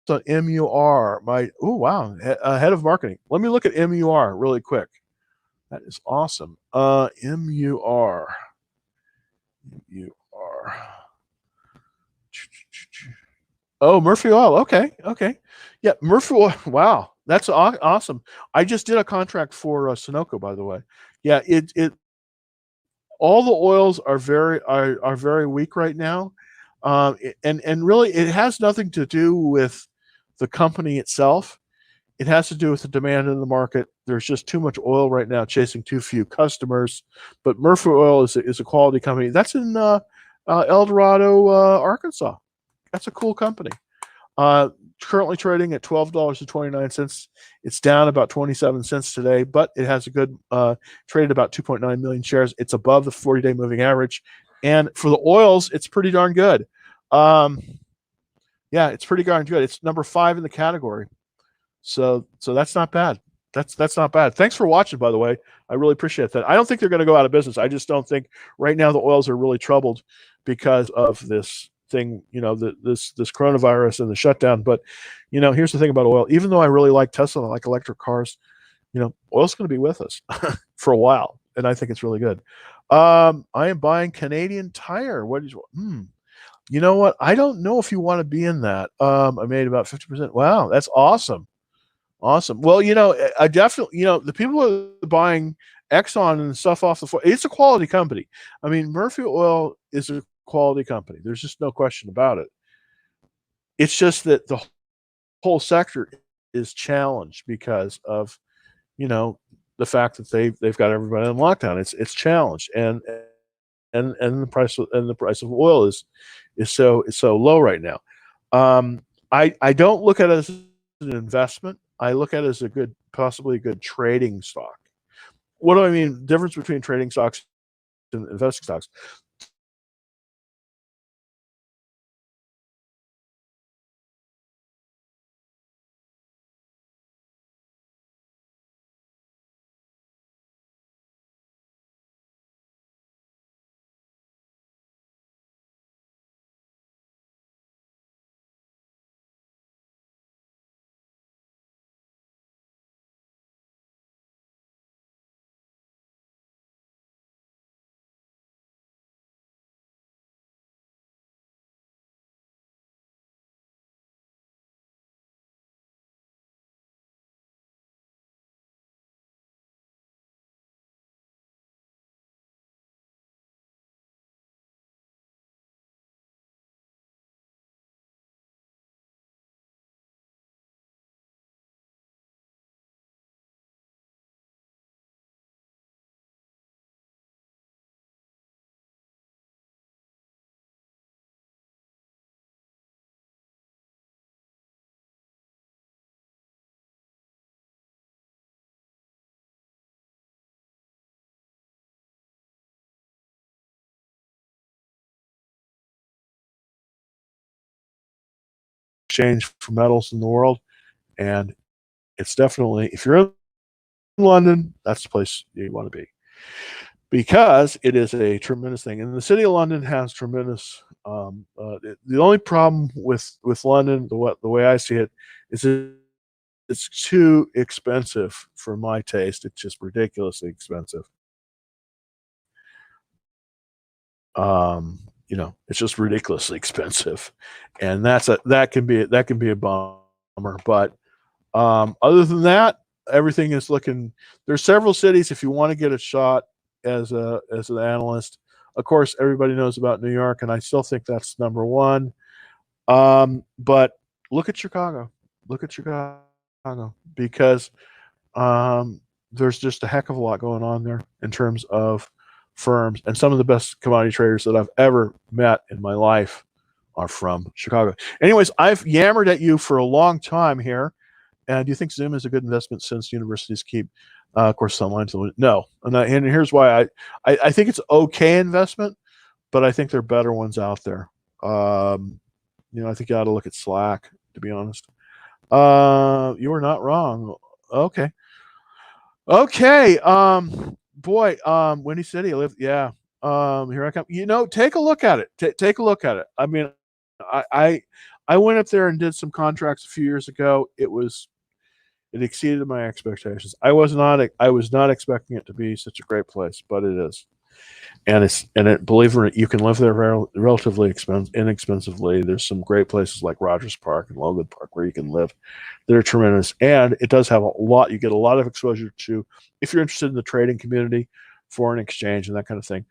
on MUR? Oh wow, head of marketing. Let me look at MUR really quick. That is awesome. MUR. MUR. Oh, Murphy Oil. Okay, okay. Yeah, Murphy Oil. Wow, that's awesome. I just did a contract for Sunoco, by the way. Yeah, it all the oils are very weak right now, and really it has nothing to do with the company itself. It has to do with the demand in the market. There's just too much oil right now, chasing too few customers. But Murphy Oil is a quality company. That's in El Dorado, Arkansas. That's a cool company. Currently trading at $12.29. It's down about 27 cents today, but it has a good traded about 2.9 million shares. It's above the 40-day moving average, and for the oils, it's pretty darn good. Yeah, it's pretty darn good. It's number 5 in the category, so that's not bad. That's not bad. Thanks for watching, by the way. I really appreciate that. I don't think they're going to go out of business. I just don't think right now the oils are really troubled because of this thing, this coronavirus and the shutdown. But here's the thing about oil. Even though I really like Tesla and I like electric cars, oil's going to be with us for a while, and I think it's really good. I am buying Canadian Tire. You know what? I don't know if you want to be in that. I made about 50%. Wow, that's awesome. Awesome. Well, I definitely, the people who are buying Exxon and stuff off the floor, it's a quality company. I mean, Murphy Oil is a quality company. There's just no question about it. It's just that the whole sector is challenged because of, the fact that they've got everybody in lockdown. It's challenged, and the price of oil is so low right now. I don't look at it as an investment. I look at it as a good, possibly a good trading stock. What do I mean? Difference between trading stocks and investing stocks. Exchange for metals in the world, and it's definitely, if you're in London, that's the place you want to be because it is a tremendous thing. And the city of London has tremendous. The only problem with London, the way I see it, is it's too expensive for my taste. It's just ridiculously expensive. It's just ridiculously expensive, and that can be a bummer. But other than that, everything is looking. There's several cities if you want to get a shot as an analyst. Of course, everybody knows about New York, and I still think that's number one. But look at Chicago. Look at Chicago because um, there's just a heck of a lot going on there in terms of firms, and some of the best commodity traders that I've ever met in my life are from Chicago. Anyways, I've yammered at you for a long time here. And do you think Zoom is a good investment since universities keep, of course, online? No, and here's why I think it's okay investment, but I think there are better ones out there. I think you ought to look at Slack, to be honest. You are not wrong. Okay, okay. Boy, Windy City. I live. Yeah. Here I come. Take a look at it. Take a look at it. I mean, I, I I went up there and did some contracts a few years ago. It exceeded my expectations. I was not expecting it to be such a great place, but it is. Believe it or not, you can live there relatively inexpensively. There's some great places like Rogers Park and Logan Park where you can live. They're tremendous, and it does have a lot. You get a lot of exposure to if you're interested in the trading community, foreign exchange, and that kind of thing.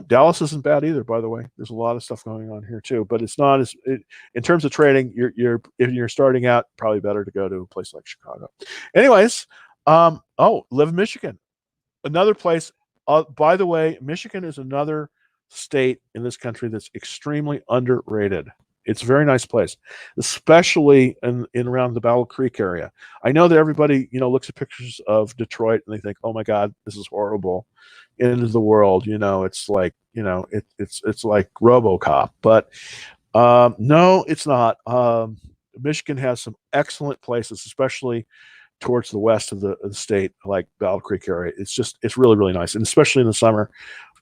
Dallas isn't bad either. By the way, there's a lot of stuff going on here too, but it's not in terms of trading. If you're starting out, probably better to go to a place like Chicago. Anyways, live in Michigan, another place. By the way, Michigan is another state in this country that's extremely underrated. It's a very nice place, especially in around the Battle Creek area. I know that everybody, looks at pictures of Detroit and they think, "Oh my God, this is horrible." End of the world, it's like, it's like RoboCop. But no, it's not. Michigan has some excellent places, especially towards the west of the state, like Battle Creek area. It's really, really nice, and especially in the summer.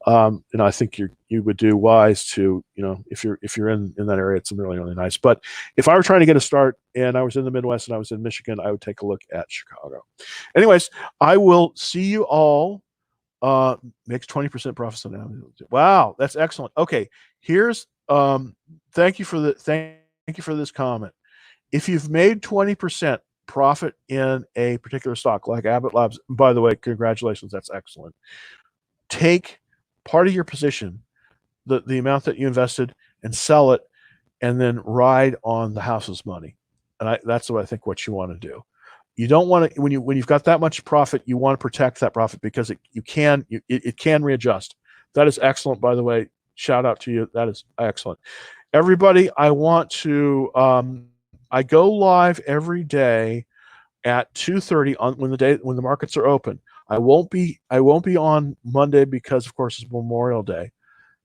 I think you would do wise to, if you're in that area, it's really, really nice. But if I were trying to get a start and I was in the Midwest and I was in Michigan, I would take a look at Chicago. Anyways, I will see you all. Makes 20% profits on Amazon. Wow, that's excellent. Okay, here's thank you for this comment. If you've made 20% profit in a particular stock like Abbott Labs, by the way, congratulations, that's excellent. Take part of your position, the amount that you invested, and sell it, and then ride on the house's money. And that's what I think what you want to do. You don't want to when you've got that much profit, you want to protect that profit because it can readjust. That is excellent, by the way. Shout out to you. That is excellent. Everybody, I want to I go live every day at 2:30 on when the markets are open. I won't be on Monday because of course it's Memorial Day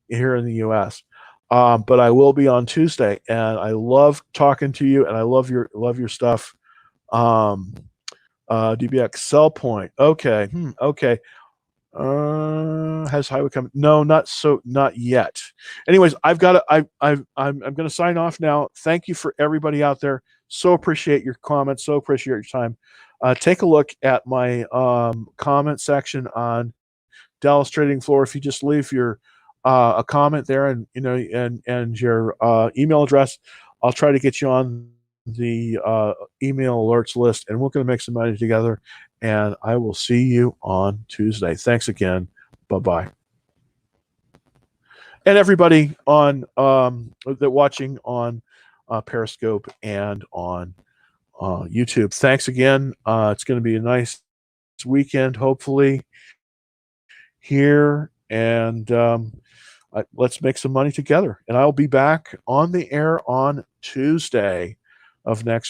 here in the US. But I will be on Tuesday, and I love talking to you, and I love your stuff. Um, DBX sell point. Okay. Okay. Has highway come? No, not yet. Anyways, I've got to. I'm going to sign off now. Thank you for everybody out there. So appreciate your comments. So appreciate your time. Take a look at my comment section on Dallas Trading Floor. If you just leave your a comment there, and and your email address, I'll try to get you on the email alerts list, and we're going to make some money together. And I will see you on Tuesday. Thanks again. Bye bye. And everybody on that watching on Periscope and on YouTube. Thanks again. It's going to be a nice weekend, hopefully here, and let's make some money together. And I'll be back on the air on Tuesday of next